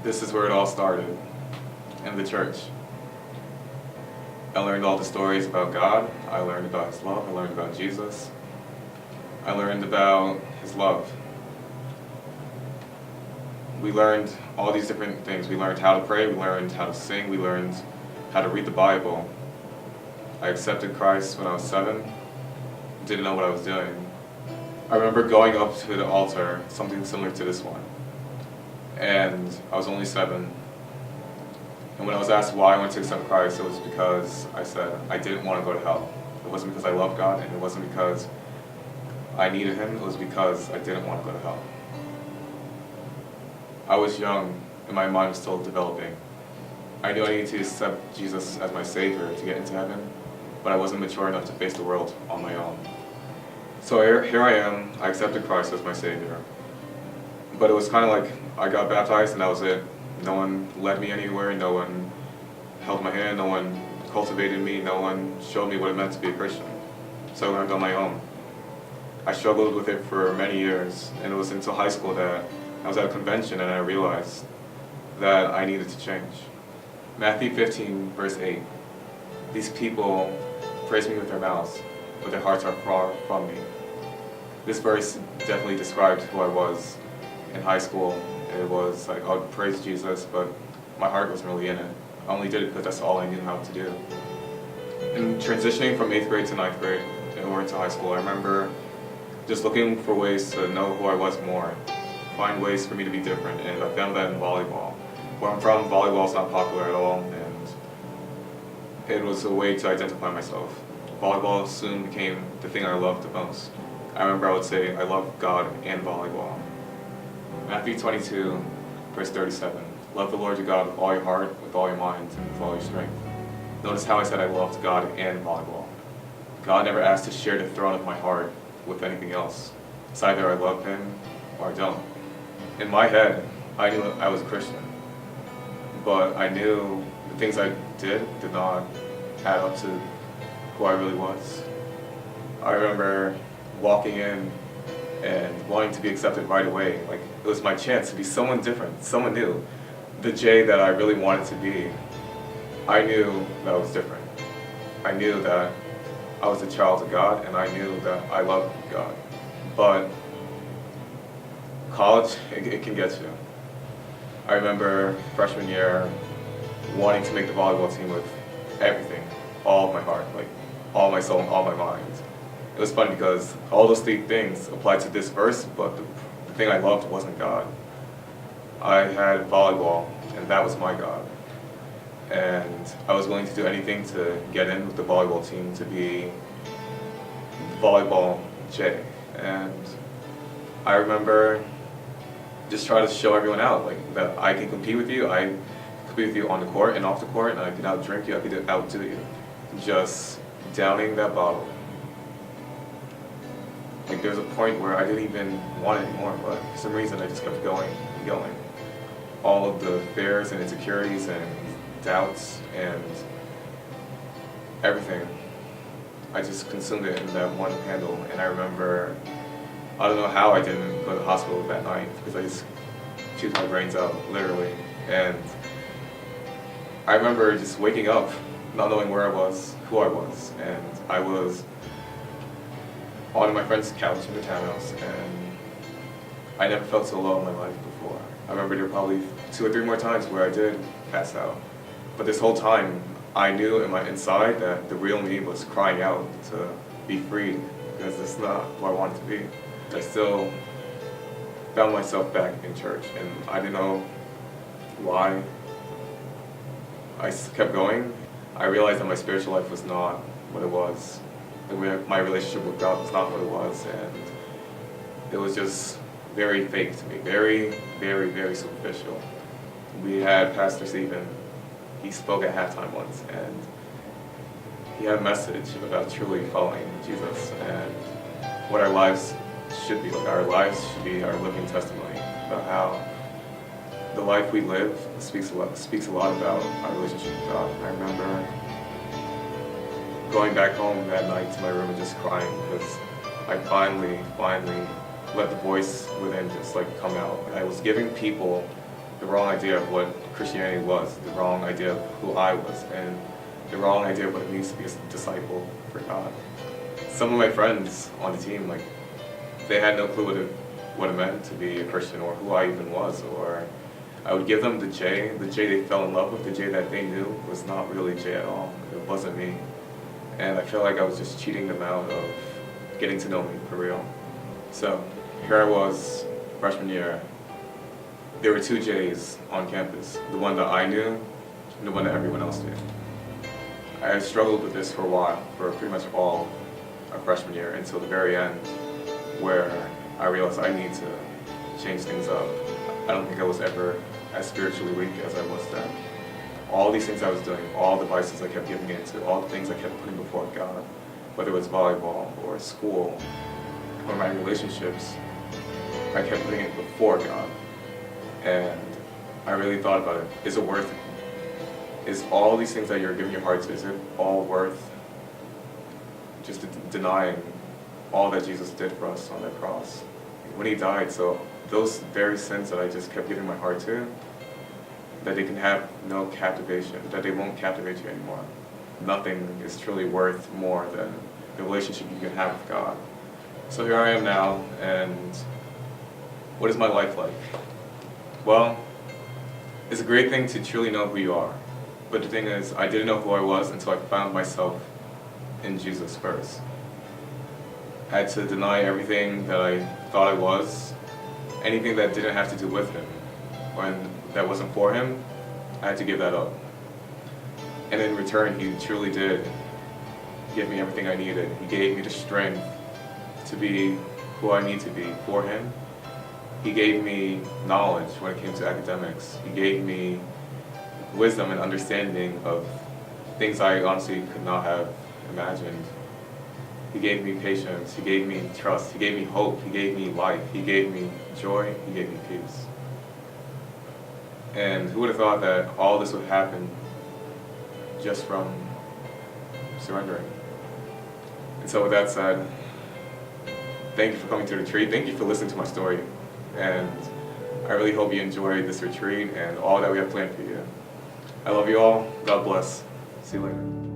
This is where it all started, in the church. I learned all the stories about God. I learned about His love. I learned about Jesus. I learned about His love. We learned all these different things. We learned how to pray. We learned how to sing. We learned how to read the Bible. I accepted Christ when I was 7. Didn't know what I was doing. I remember going up to the altar, something similar to this one. And I was only 7. And when I was asked why I wanted to accept Christ, it was because I said I didn't want to go to hell. It wasn't because I loved God, and it wasn't because I needed Him. It was because I didn't want to go to hell. I was young, and my mind was still developing. I knew I needed to accept Jesus as my Savior to get into heaven, but I wasn't mature enough to face the world on my own. So here I am, I accepted Christ as my Savior. But it was kind of like I got baptized and that was it. No one led me anywhere, no one held my hand, no one cultivated me, no one showed me what it meant to be a Christian. So I learned on my own. I struggled with it for many years, and it was until high school that I was at a convention and I realized that I needed to change. Matthew 15, verse 8. These people praise me with their mouths, but their hearts are far from me. This verse definitely described who I was in high school. It was like I would praise Jesus, but my heart wasn't really in it. I only did it because that's all I knew how to do. In transitioning from 8th grade to 9th grade or into high school, I remember just looking for ways to know who I was more, find ways for me to be different, and I found that in volleyball. Where I'm from, volleyball is not popular at all, and it was a way to identify myself. Volleyball soon became the thing I loved the most. I remember I would say I love God and volleyball. Matthew 22, verse 37. Love the Lord your God with all your heart, with all your mind, and with all your strength. Notice how I said I loved God and volleyball. God never asked to share the throne of my heart with anything else. It's either I love Him or I don't. In my head, I knew I was a Christian, but I knew the things I did not add up to who I really was. I remember walking in and wanting to be accepted right away. Like, it was my chance to be someone different, someone new. The Jay that I really wanted to be. I knew that I was different. I knew that I was a child of God, and I knew that I loved God. But college, it can get you. I remember freshman year wanting to make the volleyball team with everything, all of my heart, like all my soul and all my mind. It was funny because all those 3 things applied to this verse, but the thing I loved wasn't God. I had volleyball, and that was my God. And I was willing to do anything to get in with the volleyball team, to be volleyball Jay. And I remember just trying to show everyone out, like, that I can compete with you. I can compete with you on the court and off the court, and I can outdrink you, I can outdo you. Just downing that bottle. Like, there's a point where I didn't even want it anymore, but for some reason I just kept going and going. All of the fears and insecurities and doubts and everything, I just consumed it in that one candle. And I remember, I don't know how I didn't go to the hospital that night, because I just chewed my brains out, literally. And I remember just waking up, not knowing where I was, who I was, and I was on my friend's couch in the townhouse, and I never felt so low in my life before. I remember there were probably 2 or 3 more times where I did pass out. But this whole time, I knew in my inside that the real me was crying out to be freed, because it's not who I wanted to be. I still found myself back in church, and I didn't know why. I kept going. I realized that my spiritual life was not what it was. My relationship with God was not what it was, and it was just very fake to me, very, very, very superficial. We had Pastor Stephen. He spoke at halftime once, and he had a message about truly following Jesus and what our lives should be. Like, our lives should be our living testimony about how the life we live speaks a lot about our relationship with God. I remember going back home that night to my room and just crying because I finally let the voice within just like come out. I was giving people the wrong idea of what Christianity was, the wrong idea of who I was, and the wrong idea of what it means to be a disciple for God. Some of my friends on the team, like, they had no clue what it meant to be a Christian or who I even was, or I would give them the J they fell in love with, the J that they knew was not really J at all. It wasn't me. And I felt like I was just cheating them out of getting to know me for real. So here I was, freshman year. There were two J's on campus, the one that I knew and the one that everyone else knew. I had struggled with this for a while, for pretty much all of freshman year, until the very end, where I realized I need to change things up. I don't think I was ever as spiritually weak as I was then. All these things I was doing, all the vices I kept giving into, all the things I kept putting before God, whether it was volleyball or school or my relationships, I kept putting it before God. And I really thought about it. Is it worth it? Is all these things that you're giving your heart to, is it all worth just denying all that Jesus did for us on that cross when he died? So those very sins that I just kept giving my heart to, that they can have no captivation, that they won't captivate you anymore. Nothing is truly worth more than the relationship you can have with God. So here I am now, and what is my life like? Well, it's a great thing to truly know who you are. But the thing is, I didn't know who I was until I found myself in Jesus first. I had to deny everything that I thought I was, anything that didn't have to do with him, or that wasn't for him, I had to give that up. And in return, he truly did give me everything I needed. He gave me the strength to be who I need to be for him. He gave me knowledge when it came to academics. He gave me wisdom and understanding of things I honestly could not have imagined. He gave me patience, he gave me trust, he gave me hope, he gave me life, he gave me joy, he gave me peace. And who would have thought that all this would happen just from surrendering? And so with that said, thank you for coming to the retreat, thank you for listening to my story, and I really hope you enjoyed this retreat and all that we have planned for you. I love you all, God bless, see you later.